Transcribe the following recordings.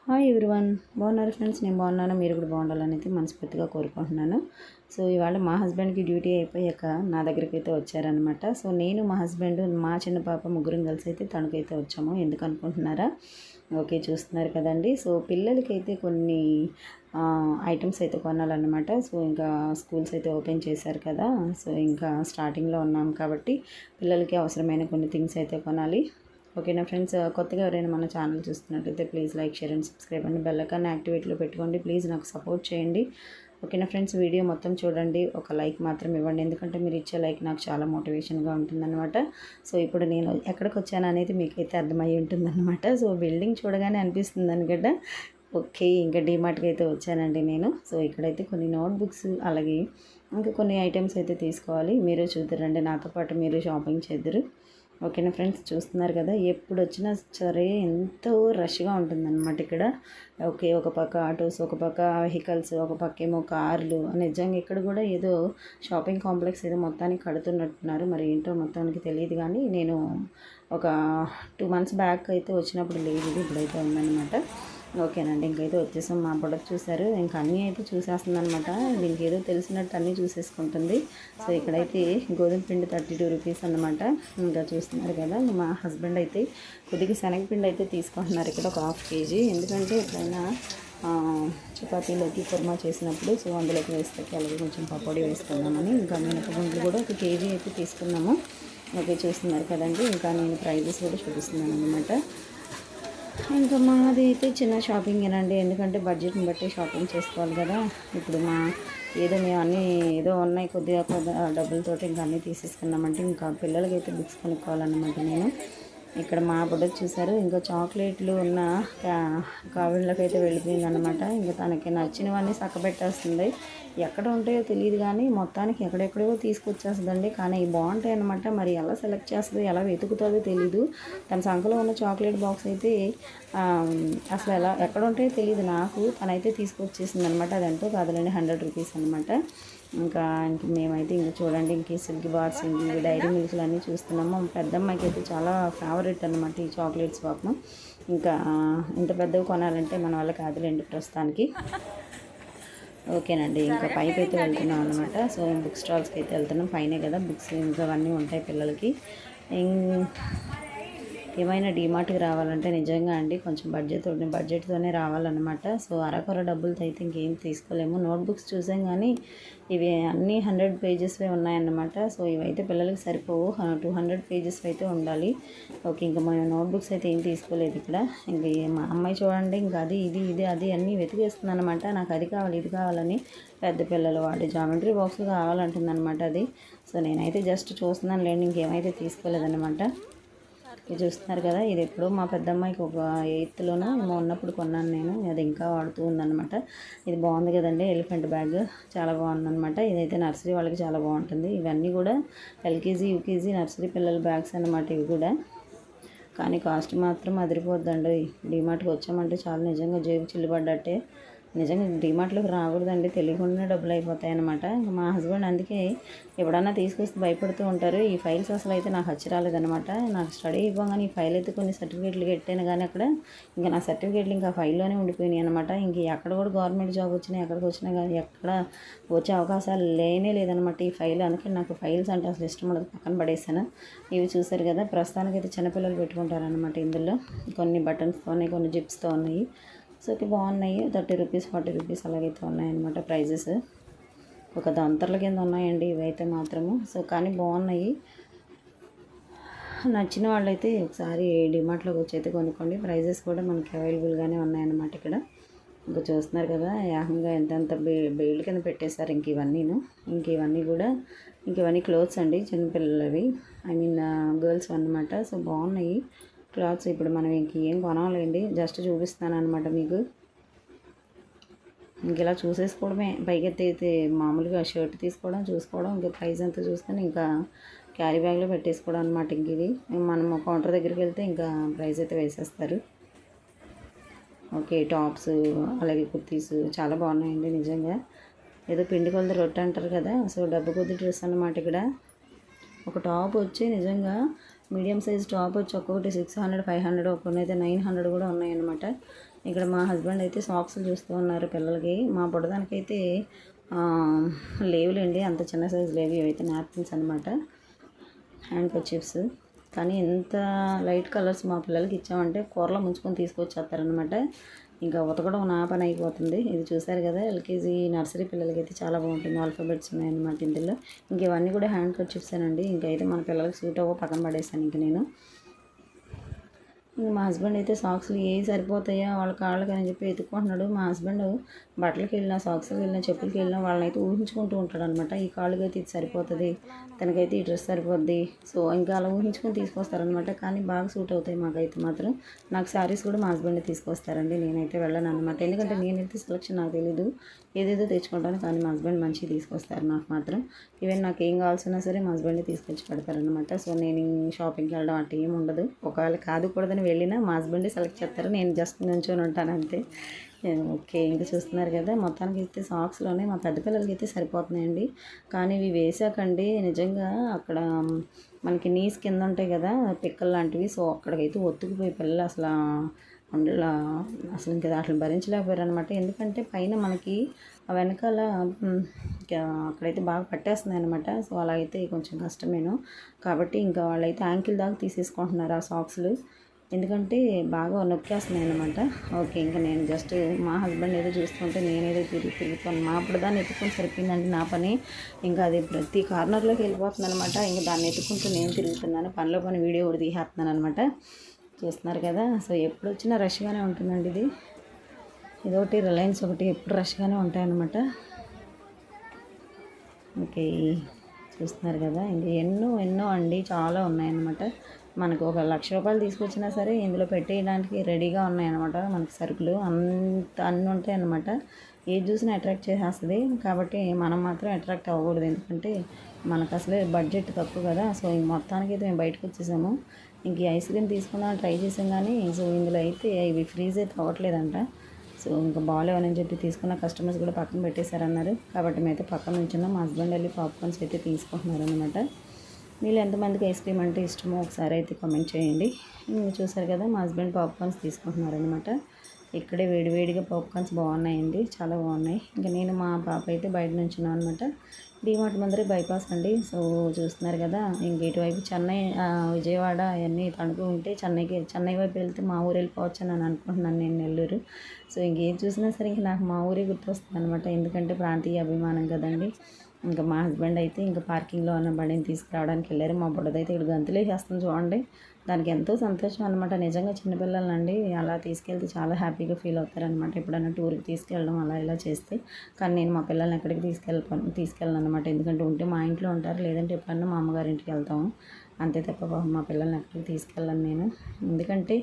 Hi everyone, బాగున్నారు friends? నేను బాగున్నాను, మీరు కూడా బాగుండాలని అయితే మనస్ఫూర్తిగా కోరుకుంటున్నాను. సో ఇవాళ మా హస్బెండ్కి డ్యూటీ అయిపోయాక నా దగ్గరికి అయితే వచ్చారనమాట. సో నేను, మా హస్బెండ్, మా చిన్న పాప ముగ్గురం కలిసి అయితే తణుకైతే వచ్చాము. ఎందుకు అనుకుంటున్నారా? ఓకే, చూస్తున్నారు కదండి. సో పిల్లలకైతే కొన్ని ఐటమ్స్ అయితే కొనాలన్నమాట. సో ఇంకా స్కూల్స్ అయితే ఓపెన్ చేశారు కదా. సో ఇంకా స్టార్టింగ్లో ఉన్నాం కాబట్టి పిల్లలకి అవసరమైన కొన్ని థింగ్స్ అయితే కొనాలి. ఓకేనా ఫ్రెండ్స్? కొత్తగా ఎవరైనా మన ఛానల్ చూస్తున్నట్టయితే please like, share and subscribe అండి. బెల్ ఐకాన్ యాక్టివేట్లో పెట్టుకోండి. ప్లీజ్ నాకు సపోర్ట్ చేయండి. ఓకేనా ఫ్రెండ్స్? వీడియో మొత్తం చూడండి, ఒక లైక్ మాత్రం ఇవ్వండి, ఎందుకంటే మీరు ఇచ్చే లైక్ నాకు చాలా మోటివేషన్గా ఉంటుందన్నమాట. సో ఇప్పుడు నేను ఎక్కడికి వచ్చాను అనేది మీకైతే అర్థమయ్యి ఉంటుందన్నమాట. సో బిల్డింగ్ చూడగానే అనిపిస్తుంది అనుకట. ఓకే, ఇంకా డీమార్ట్కి అయితే వచ్చానండి నేను. సో ఇక్కడైతే కొన్ని నోట్బుక్స్, అలాగే ఇంకా కొన్ని ఐటమ్స్ అయితే తీసుకోవాలి. మీరు చూద్దరండి, నాతో పాటు మీరు షాపింగ్ చేద్దరు. ఓకేనా ఫ్రెండ్స్? చూస్తున్నారు కదా, ఎప్పుడు వచ్చినా సరే ఎంతో రష్గా ఉంటుందన్నమాట ఇక్కడ. ఓకే, ఒక పక్క ఆటోస్, ఒక పక్క వెహికల్స్, ఒక పక్క ఏమో కార్లు. నిజంగా ఇక్కడ కూడా ఏదో షాపింగ్ కాంప్లెక్స్ ఏదో మొత్తానికి కడుతున్నట్టున్నారు. మరి ఏంటో మొత్తానికి తెలియదు, కానీ నేను ఒక 2 months బ్యాక్ అయితే వచ్చినప్పుడు లేదు, ఇప్పుడైతే ఉందన్నమాట. ఓకేనండి, ఇంకైతే వచ్చేసాం. మా ప్రొడక్ట్ చూసారు, ఇంకా అన్నీ అయితే చూసేస్తుంది అనమాట. దీనికి ఏదో తెలిసినట్టు అన్నీ చూసేసుకుంటుంది. సో ఇక్కడైతే గోధుమ పిండి 32 రూపీస్ అన్నమాట. ఇంకా చూస్తున్నారు కదా, మా హస్బెండ్ అయితే కొద్దిగా శనగపిండి అయితే తీసుకుంటున్నారు ఇక్కడ, ఒక 1/2 kg. ఎందుకంటే ఎప్పుడైనా చపాతీలోకి కుర్మా చేసినప్పుడు సో అందులోకి వేస్తే అలాగే కొంచెం పకోడీ వేసుకుందామని. ఇంకా మినపగుండ్లు కూడా 1 kg అయితే తీసుకున్నాము. ఓకే, చూస్తున్నారు కదండి. ఇంకా నేను ప్రైజెస్ కూడా చూపిస్తున్నాను అనమాట. ఇంకా మాది అయితే చిన్న షాపింగేనండి, ఎందుకంటే బడ్జెట్ని బట్టి షాపింగ్ చేసుకోవాలి కదా. ఇప్పుడు ఏదో మేము అన్నీ ఏదో ఉన్నాయి, కొద్దిగా డబ్బులతోటి ఇంకా అన్నీ తీసేసుకున్నామంటే ఇంకా పిల్లలకైతే బుక్స్ కొనుక్కోవాలన్నమాట నేను. ఇక్కడ మా బుడ్డకు చూసారు, ఇంకా చాక్లెట్లు ఉన్న కావిళ్ళకైతే వెళ్ళిపోయింది అనమాట. ఇంకా తనకి నచ్చినవన్నీ చక్కబెట్టేస్తుంది. ఎక్కడ ఉంటాయో తెలియదు, కానీ మొత్తానికి ఎక్కడెక్కడో తీసుకొచ్చేస్తుందండి. కానీ ఇవి బాగుంటాయి అనమాట. మరి ఎలా సెలెక్ట్ చేస్తుందో, ఎలా వెతుకుతుందో తెలీదు. తన సంఖలో ఉన్న చాక్లెట్ బాక్స్ అయితే అసలు ఎక్కడ ఉంటాయో తెలియదు నాకు. తనైతే తీసుకొచ్చేసింది అనమాట. అది ఎంతో కాదులేండి, 100 రూపీస్ అనమాట. ఇంకా మేమైతే ఇంకా చూడండి, ఇంక సిల్క్ బార్స్, ఇంక డైరీ మిల్క్లు అన్నీ చూస్తున్నాము. పెద్దమ్మాయికి అయితే చాలా ఫేవరెట్ అనమాట ఈ చాక్లెట్స్ పాపం. ఇంకా ఇంత పెద్దవి కొనాలంటే మన వల్ల కాదులేండి ప్రస్తుతానికి. ఓకేనండి, ఇంకా పైకి అయితే వెళ్తున్నాం అనమాట. సో బుక్ స్టాల్స్కి అయితే వెళ్తున్నాం. పైనే కదా బుక్స్ ఇంకా అవన్నీ ఉంటాయి పిల్లలకి. ఏమైనా డీమార్ట్కి రావాలంటే నిజంగా అండి కొంచెం బడ్జెట్తోనే రావాలన్నమాట. సో అరకొర డబ్బులతో అయితే ఇంకేం తీసుకోలేము. నోట్బుక్స్ చూసాం, కానీ ఇవి అన్నీ 100 పేజెస్వే ఉన్నాయన్నమాట. సో ఇవైతే పిల్లలకి సరిపోవు, 200 పేజెస్ అయితే ఉండాలి. ఓకే, ఇంకా మేము నోట్బుక్స్ అయితే ఏం తీసుకోలేదు ఇక్కడ. ఇంక మా అమ్మాయి చూడండి, ఇంకా అది ఇది అది అన్నీ వెతికేస్తుంది అనమాట. నాకు అది కావాలి, ఇది కావాలని. పెద్ద పిల్లలు వాడి జామెట్రీ బాక్స్ కావాలంటుంది అనమాట అది. సో నేనైతే జస్ట్ చూస్తున్నాను లేండి, ఇంకేమైతే తీసుకోలేదన్నమాట. ఇది చూస్తున్నారు కదా, ఇది ఎప్పుడు మా పెద్దమ్మాయికి ఒక 8thలోనో ఏమో ఉన్నప్పుడు కొన్నాను నేను. అది ఇంకా వాడుతూ ఉందన్నమాట. ఇది బాగుంది కదండి, ఎలిఫెంట్ బ్యాగ్ చాలా బాగుందన్నమాట. ఇదైతే నర్సరీ వాళ్ళకి చాలా బాగుంటుంది. ఇవన్నీ కూడా LKG, UKG నర్సరీ పిల్లల బ్యాగ్స్ అన్నమాట ఇవి కూడా. కానీ కాస్ట్ మాత్రం అదిరిపోద్దండి. డీమార్ట్కి వచ్చామంటే చాలా నిజంగా జేబు చిల్లుపడ్డట్టే. నిజంగా డీమార్ట్లోకి రాకూడదండి, తెలియకుండా డబ్బులు అయిపోతాయి అనమాట. ఇంకా మా హస్బెండ్ అందుకే ఎప్పుడన్నా తీసుకొస్తే భయపడుతూ ఉంటారు. ఈ ఫైల్స్ అసలు అయితే నాకు వచ్చి రాలేదనమాట. నాకు స్టడీ ఇవ్వగానే ఈ ఫైల్ అయితే కొన్ని సర్టిఫికేట్లు పెట్టాను, కానీ అక్కడ ఇంకా నా సర్టిఫికేట్లు ఇంకా ఫైల్లోనే ఉండిపోయినాయి అనమాట. ఇంక ఎక్కడ కూడా గవర్నమెంట్ జాబ్ వచ్చినా ఎక్కడికి వచ్చినా కానీ ఎక్కడ వచ్చే అవకాశాలు లేదనమాట ఈ ఫైల్. అందుకే నాకు ఫైల్స్ అంటే అసలు ఇష్టం ఉండదు, పక్కన పడేసాను. ఇవి చూసారు కదా, ప్రస్తుతానికి అయితే చిన్నపిల్లలు పెట్టుకుంటారనమాట. ఇందులో కొన్ని బటన్స్తో ఉన్నాయి, కొన్ని జిప్స్తో ఉన్నాయి. సో బాగున్నాయి. 30 రూపీస్, 40 రూపీస్ అలాగైతే ఉన్నాయన్నమాట ప్రైజెస్. ఒక దంతర్ల కింద ఉన్నాయండి ఇవైతే మాత్రము. సో కానీ బాగున్నాయి. నచ్చిన వాళ్ళైతే ఒకసారి డిమార్ట్లోకి వచ్చి అయితే కొనుక్కోండి. ప్రైజెస్ కూడా మనకి అవైలబుల్గానే ఉన్నాయన్నమాట ఇక్కడ. ఇంకా చూస్తున్నారు కదా, ఏకంగా ఎంత బేల్డ్ కింద పెట్టేశారు ఇంక ఇవన్నీ కూడా. ఇవన్నీ క్లోత్స్ అండి, చిన్నపిల్లలవి, గర్ల్స్ అన్నమాట. సో బాగున్నాయి క్లాత్స్. ఇప్పుడు మనం ఇంకేం కొనాలండి, జస్ట్ చూపిస్తాను అనమాట మీకు. ఇంక ఇలా చూసేసుకోవడమే, పైకెత్తి మామూలుగా షర్ట్ తీసుకోవడం, చూసుకోవడం, ఇంకా ప్రైస్ అంతా చూసుకొని ఇంకా క్యారీ బ్యాగ్లో పెట్టేసుకోవడం అనమాట. ఇంక ఇది మనం కౌంటర్ దగ్గరికి వెళ్తే ఇంకా ప్రైస్ అయితే వేసేస్తారు. ఓకే, టాప్స్ అలాగే కుర్తీస్ చాలా బాగున్నాయండి నిజంగా. ఏదో పిండి కొలది రొట్టె అంటారు కదా, సో డబ్బు కొద్ది డ్రెస్ అన్నమాట ఇక్కడ. ఒక టాప్ వచ్చి నిజంగా మీడియం సైజ్ టాప్ వచ్చి ఒక్కొక్కటి 600, 500, ఒక్కొక్కటి అయితే 900 కూడా ఉన్నాయన్నమాట. ఇక్కడ మా హస్బెండ్ అయితే సాక్స్లు చూస్తూ ఉన్నారు పిల్లలకి. మా బుడ్డదానికైతే లేవులేండి, అంత చిన్న సైజు లేవు. ఇవైతే నాప్కిన్స్ అనమాట, హ్యాండ్ కర్చీఫ్స్. కానీ ఎంత లైట్ కలర్స్ మా పిల్లలకి ఇచ్చామంటే కూరలో ముంచుకొని తీసుకొచ్చేస్తారనమాట. ఇంకా ఉతకడం నా పని అయిపోతుంది. ఇది చూసారు కదా, ఎల్కేజీ నర్సరీ పిల్లలకి అయితే చాలా బాగుంటుంది. ఆల్ఫాబెట్స్ ఉన్నాయన్నమాట ఇందులో. ఇంక ఇవన్నీ కూడా హ్యాండ్ కర్చీఫ్సేనండి. ఇంకైతే మన పిల్లలకి సూట్ అవ్వ పక్కన పడేసాను ఇంక నేను. మా హస్బెండ్ అయితే సాక్స్లు ఏవి సరిపోతాయా వాళ్ళ కాళ్ళకి అని చెప్పి ఎత్తుకుంటున్నాడు. మా హస్బెండ్ బట్టలకి వెళ్ళినా, సాక్స్కి వెళ్ళినా, చెప్పులకి వెళ్ళినా వాళ్ళనైతే ఊహించుకుంటూ ఉంటాడు అనమాట. ఈ కాళ్ళకైతే ఇది సరిపోతుంది, తనకైతే ఈ డ్రెస్ సరిపోద్ది. సో ఇంకా అలా ఊహించుకొని తీసుకొస్తారనమాట. కానీ బాగా సూట్ అవుతాయి మాకైతే మాత్రం. నాకు శారీస్ కూడా మా హస్బెండ్ తీసుకొస్తారండి, నేనైతే వెళ్ళను అనమాట. ఎందుకంటే నేనైతే సెలక్షన్ నాకు తెలీదు, ఏదేదో తెచ్చుకుంటాను. కానీ మా హస్బెండ్ మంచిగా తీసుకొస్తారు నాకు మాత్రం. ఈవెన్ నాకు ఏం కావాల్సినా సరే మా హస్బెండ్ తీసుకొచ్చి పెడతారనమాట. సో నేను షాపింగ్కి వెళ్ళడం అటు ఏమి ఉండదు. ఒకవేళ కాదు కూడదని వెళ్ళినా మా హస్బెండే సెలెక్ట్ చేస్తారు, నేను జస్ట్ నుంచొని ఉంటాను అంతే. ఓకే, ఇంకా చూస్తున్నారు కదా, మొత్తానికి అయితే సాక్స్లోనే మా పెద్ద పిల్లలకి అయితే సరిపోతున్నాయండి. కానీ ఇవి వేసాకండి నిజంగా అక్కడ మనకి నీస్ కింద ఉంటాయి కదా పిక్కలు లాంటివి, సో అక్కడికైతే ఒత్తుకుపోయి పిల్లలు అసలు ఉండలా, అసలు ఇంకా అట్లా భరించలేకపోయారు అనమాట. ఎందుకంటే పైన మనకి వెనకాల అక్కడైతే బాగా పట్టేస్తున్నాయి అనమాట. సో అలా అయితే కొంచెం కష్టమేను. కాబట్టి ఇంకా వాళ్ళైతే యాంకిల్ దాకా తీసేసుకుంటున్నారు ఆ సాక్స్లు, ఎందుకంటే బాగా నొక్కేస్తున్నాయి అనమాట. ఓకే, ఇంకా నేను జస్ట్ మా హస్బెండ్ ఏదో చూస్తుంటే నేనేదో తిరుగుతాను. మా అప్పుడు దాన్ని ఎత్తుకొని సరిపోయిందండి నా పని. ఇంకా అది ప్రతి కార్నర్లోకి వెళ్ళిపోతుంది అనమాట. ఇంకా దాన్ని ఎత్తుకుంటూ నేను తిరుగుతున్నాను, పనిలో పని వీడియో కూడా తీసేస్తున్నాను అనమాట. చూస్తున్నారు కదా, సో ఎప్పుడు వచ్చినా రష్గానే ఉంటుందండి ఇది. ఇదొకటి రిలయన్స్ ఒకటి ఎప్పుడు రష్గానే ఉంటాయన్నమాట. ఓకే, చూస్తున్నారు కదా, ఇంకా ఎన్నో ఎన్నో అండి, చాలా ఉన్నాయన్నమాట. మనకు 1,00,000 రూపాయలు తీసుకొచ్చినా సరే ఇందులో పెట్టేయడానికి రెడీగా ఉన్నాయన్నమాట. మనకి సరుకులు అన్నీ ఉంటాయి అన్నమాట. ఏది చూసినా అట్రాక్ట్ చేసేస్తుంది. కాబట్టి మనం మాత్రం అట్రాక్ట్ అవ్వకూడదు, ఎందుకంటే మనకు అసలే బడ్జెట్ తక్కువ కదా. సో ఇంక మొత్తానికి అయితే మేము బయటకు వచ్చేసాము. ఇంక ఈ ఐస్ క్రీమ్ తీసుకున్నా ట్రై చేసాం, కానీ సో ఇందులో అయితే ఇవి ఫ్రీజ్ అయితే అవ్వట్లేదంట. సో ఇంకా బాగాలేవని చెప్పి తీసుకున్న కస్టమర్స్ కూడా పక్కన పెట్టేశారన్నారు. కాబట్టి మేమైతే పక్కన నుంచున్నాం. మా హస్బెండ్ వెళ్ళి పాప్కార్న్స్ అయితే తీసుకుంటున్నారు అనమాట. మీరు ఎంతమందికి ఐస్ క్రీమ్ అంటే ఇష్టమో ఒకసారి అయితే కామెంట్ చేయండి. చూసారు కదా, మా హస్బెండ్ పాప్కార్న్స్ తీసుకుంటున్నారు అనమాట. ఇక్కడే వేడివేడిగా పాప్కార్న్స్ బాగున్నాయండి, చాలా బాగున్నాయి. ఇంకా నేను మా పాప అయితే బయట నుంచున్నాం అనమాట. డీమార్ట్ ముందరే బైపాస్ అండి. సో చూస్తున్నారు కదా, ఇంక ఇటువైపు చెన్నై, విజయవాడ అవన్నీ తణుకు ఉంటే చెన్నై వైపు వెళ్తే మా ఊరు వెళ్ళిపోవచ్చు అని అనుకుంటున్నాను నేను, నెల్లూరు. సో ఇంకేం చూసినా సరే ఇంక నాకు మా ఊరే గుర్తొస్తుంది అనమాట, ఎందుకంటే ప్రాంతీయ అభిమానం కదండి. ఇంకా మా హస్బెండ్ అయితే ఇంకా పార్కింగ్లో ఉన్న బండిని తీసుకురావడానికి వెళ్ళారు. మా బుడ్డదైతే ఇక్కడ గంతులే చేస్తుంది చూడండి. దానికి ఎంతో సంతోషం అనమాట. నిజంగా చిన్నపిల్లలండి అలా తీసుకెళ్తే చాలా హ్యాపీగా ఫీల్ అవుతారనమాట, ఎప్పుడైనా టూర్కి తీసుకెళ్ళడం అలా ఇలా చేస్తే. కానీ నేను మా పిల్లల్ని ఎక్కడికి తీసుకెళ్ళను అనమాట, ఎందుకంటే ఉంటే మా ఇంట్లో ఉంటారు, లేదంటే ఎప్పుడన్నా మా అమ్మగారింటికి వెళ్తాము అంతే తప్ప మా పిల్లల్ని ఎక్కడికి తీసుకెళ్ళను నేను. ఎందుకంటే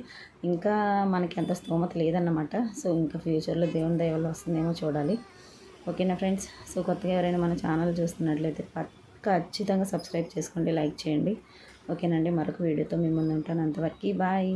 ఇంకా మనకి ఎంత స్తోమత లేదన్నమాట. సో ఇంకా ఫ్యూచర్లో దేవుని దయ వల్ల వస్తుందేమో చూడాలి. ఓకేనా ఫ్రెండ్స్, సో కొత్తగా ఎవరైనా మన ఛానల్ చూస్తున్నట్లయితే ఖచ్చితంగా సబ్స్క్రైబ్ చేసుకోండి, లైక్ చేయండి. ఓకేనండి, మరొక వీడియోతో మీ ముందు ఉంటాను. అంతవరకు బాయ్.